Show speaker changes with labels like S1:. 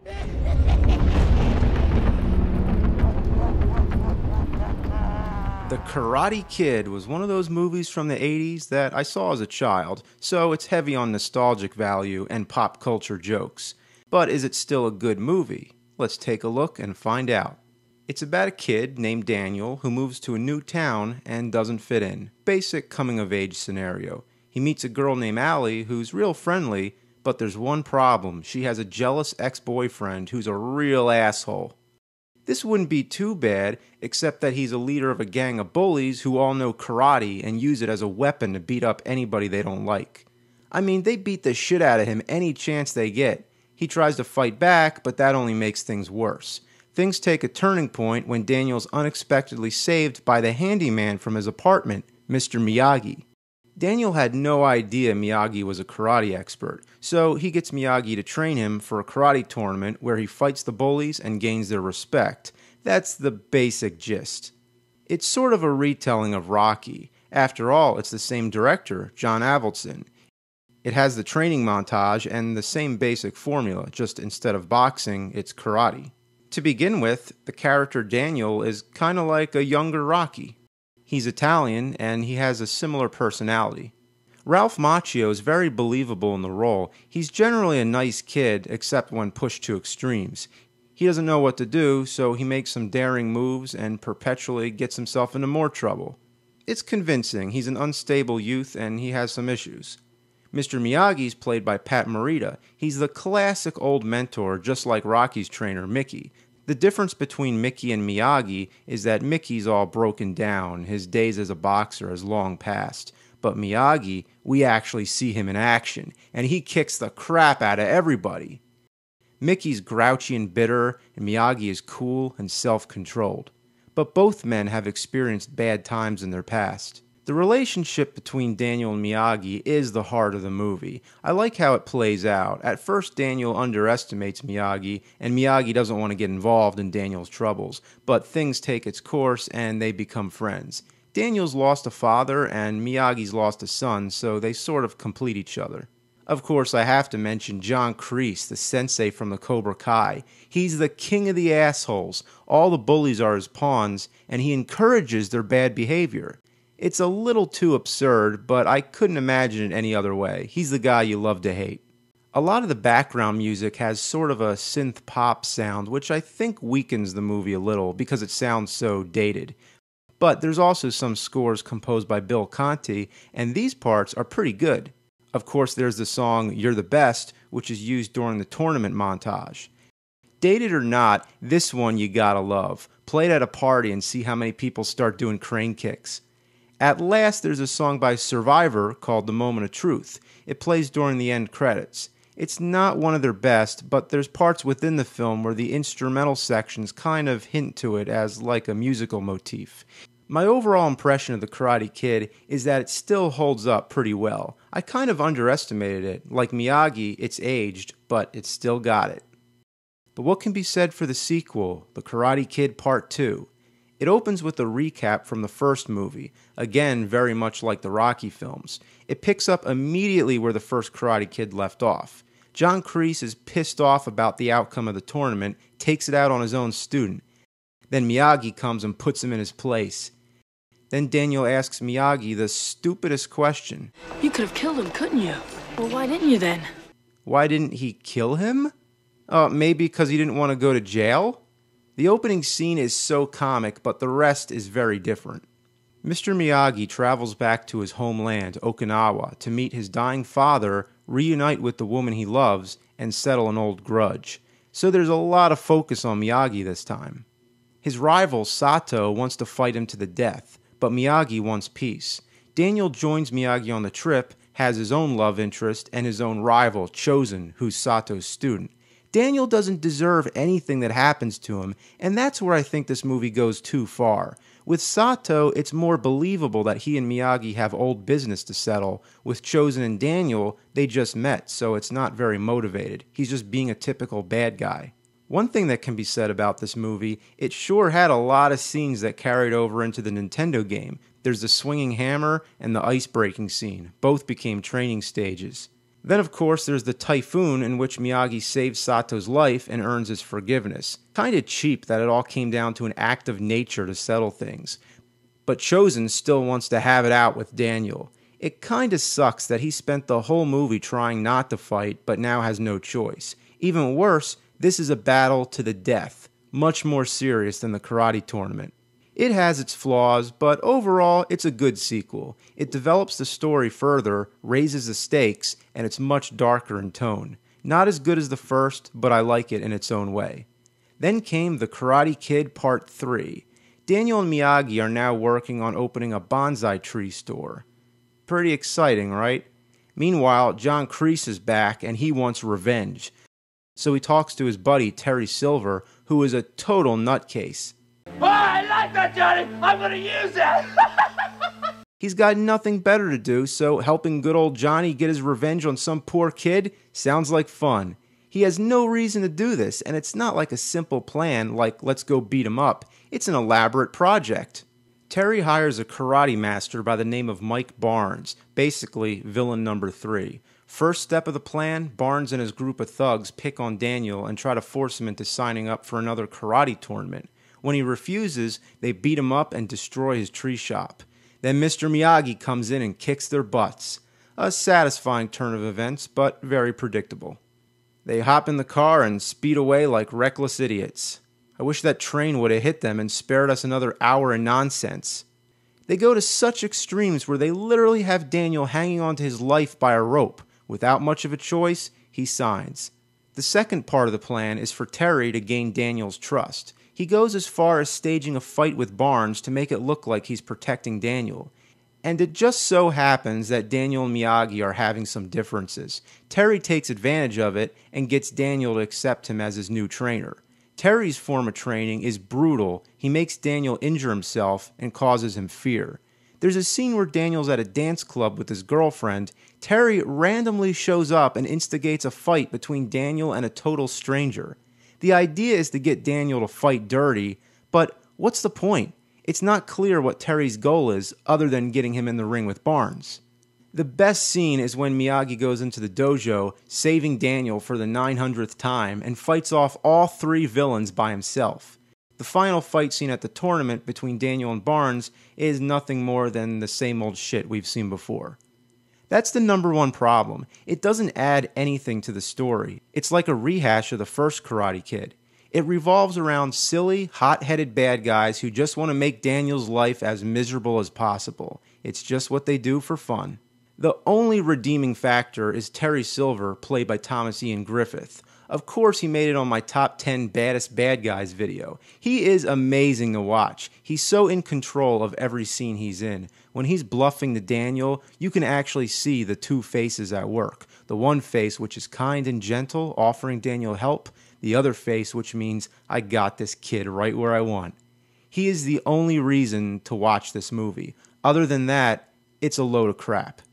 S1: The Karate Kid was one of those movies from the 80s that I saw as a child, so it's heavy on nostalgic value and pop culture jokes. But is it still a good movie? Let's take a look and find out. It's about a kid named Daniel who moves to a new town and doesn't fit in. Basic coming-of-age scenario. He meets a girl named Allie who's real friendly, but there's one problem. She has a jealous ex-boyfriend who's a real asshole. This wouldn't be too bad, except that he's a leader of a gang of bullies who all know karate and use it as a weapon to beat up anybody they don't like. I mean, they beat the shit out of him any chance they get. He tries to fight back, but that only makes things worse. Things take a turning point when Daniel's unexpectedly saved by the handyman from his apartment, Mr. Miyagi. Daniel had no idea Miyagi was a karate expert, so he gets Miyagi to train him for a karate tournament where he fights the bullies and gains their respect. That's the basic gist. It's sort of a retelling of Rocky. After all, it's the same director, John Avildsen. It has the training montage and the same basic formula, just instead of boxing, it's karate. To begin with, the character Daniel is kind of like a younger Rocky. He's Italian, and he has a similar personality. Ralph Macchio is very believable in the role. He's generally a nice kid, except when pushed to extremes. He doesn't know what to do, so he makes some daring moves and perpetually gets himself into more trouble. It's convincing. He's an unstable youth, and he has some issues. Mr. Miyagi's played by Pat Morita. He's the classic old mentor, just like Rocky's trainer, Mickey. The difference between Mickey and Miyagi is that Mickey's all broken down, his days as a boxer has long passed. But Miyagi, we actually see him in action, and he kicks the crap out of everybody. Mickey's grouchy and bitter, and Miyagi is cool and self-controlled. But both men have experienced bad times in their past. The relationship between Daniel and Miyagi is the heart of the movie. I like how it plays out. At first, Daniel underestimates Miyagi, and Miyagi doesn't want to get involved in Daniel's troubles. But things take its course, and they become friends. Daniel's lost a father, and Miyagi's lost a son, so they sort of complete each other. Of course, I have to mention John Kreese, the sensei from the Cobra Kai. He's the king of the assholes. All the bullies are his pawns, and he encourages their bad behavior. It's a little too absurd, but I couldn't imagine it any other way. He's the guy you love to hate. A lot of the background music has sort of a synth pop sound, which I think weakens the movie a little because it sounds so dated. But there's also some scores composed by Bill Conti, and these parts are pretty good. Of course, there's the song You're the Best, which is used during the tournament montage. Dated or not, this one you gotta love. Play it at a party and see how many people start doing crane kicks. At last, there's a song by Survivor called The Moment of Truth. It plays during the end credits. It's not one of their best, but there's parts within the film where the instrumental sections kind of hint to it as like a musical motif. My overall impression of The Karate Kid is that it still holds up pretty well. I kind of underestimated it. Like Miyagi, it's aged, but it's still got it. But what can be said for the sequel, The Karate Kid Part 2? It opens with a recap from the first movie, again very much like the Rocky films. It picks up immediately where the first Karate Kid left off. John Kreese is pissed off about the outcome of the tournament, takes it out on his own student. Then Miyagi comes and puts him in his place. Then Daniel asks Miyagi the stupidest question.
S2: You could have killed him, couldn't you? Well, why didn't you then?
S1: Why didn't he kill him? Maybe because he didn't want to go to jail? The opening scene is so comic, but the rest is very different. Mr. Miyagi travels back to his homeland, Okinawa, to meet his dying father, reunite with the woman he loves, and settle an old grudge. So there's a lot of focus on Miyagi this time. His rival, Sato, wants to fight him to the death, but Miyagi wants peace. Daniel joins Miyagi on the trip, has his own love interest, and his own rival, Chosen, who's Sato's student. Daniel doesn't deserve anything that happens to him, and that's where I think this movie goes too far. With Sato, it's more believable that he and Miyagi have old business to settle. With Chosen and Daniel, they just met, so it's not very motivated. He's just being a typical bad guy. One thing that can be said about this movie, it sure had a lot of scenes that carried over into the Nintendo game. There's the swinging hammer and the ice-breaking scene. Both became training stages. Then, of course, there's the typhoon in which Miyagi saves Sato's life and earns his forgiveness. Kinda cheap that it all came down to an act of nature to settle things. But Chozen still wants to have it out with Daniel. It kinda sucks that he spent the whole movie trying not to fight, but now has no choice. Even worse, this is a battle to the death, much more serious than the karate tournament. It has its flaws, but overall, it's a good sequel. It develops the story further, raises the stakes, and it's much darker in tone. Not as good as the first, but I like it in its own way. Then came The Karate Kid Part 3. Daniel and Miyagi are now working on opening a bonsai tree store. Pretty exciting, right? Meanwhile, John Kreese is back and he wants revenge. So he talks to his buddy Terry Silver, who is a total nutcase.
S3: Oh, I like that, Johnny! I'm gonna use that!
S1: He's got nothing better to do, so helping good old Johnny get his revenge on some poor kid sounds like fun. He has no reason to do this, and it's not like a simple plan like let's go beat him up. It's an elaborate project. Terry hires a karate master by the name of Mike Barnes, basically villain number 3. First step of the plan, Barnes and his group of thugs pick on Daniel and try to force him into signing up for another karate tournament. When he refuses, they beat him up and destroy his tree shop. Then Mr. Miyagi comes in and kicks their butts. A satisfying turn of events, but very predictable. They hop in the car and speed away like reckless idiots. I wish that train would have hit them and spared us another hour of nonsense. They go to such extremes where they literally have Daniel hanging onto his life by a rope. Without much of a choice, he signs. The second part of the plan is for Terry to gain Daniel's trust. He goes as far as staging a fight with Barnes to make it look like he's protecting Daniel. And it just so happens that Daniel and Miyagi are having some differences. Terry takes advantage of it and gets Daniel to accept him as his new trainer. Terry's form of training is brutal. He makes Daniel injure himself and causes him fear. There's a scene where Daniel's at a dance club with his girlfriend. Terry randomly shows up and instigates a fight between Daniel and a total stranger. The idea is to get Daniel to fight dirty, but what's the point? It's not clear what Terry's goal is other than getting him in the ring with Barnes. The best scene is when Miyagi goes into the dojo, saving Daniel for the 900th time, and fights off all 3 villains by himself. The final fight scene at the tournament between Daniel and Barnes is nothing more than the same old shit we've seen before. That's the number one problem. It doesn't add anything to the story. It's like a rehash of the first Karate Kid. It revolves around silly, hot-headed bad guys who just want to make Daniel's life as miserable as possible. It's just what they do for fun. The only redeeming factor is Terry Silver, played by Thomas Ian Griffith. Of course, he made it on my top 10 baddest bad guys video. He is amazing to watch. He's so in control of every scene he's in. When he's bluffing to Daniel, you can actually see the 2 faces at work. The one face which is kind and gentle, offering Daniel help. The other face which means, I got this kid right where I want. He is the only reason to watch this movie. Other than that, it's a load of crap.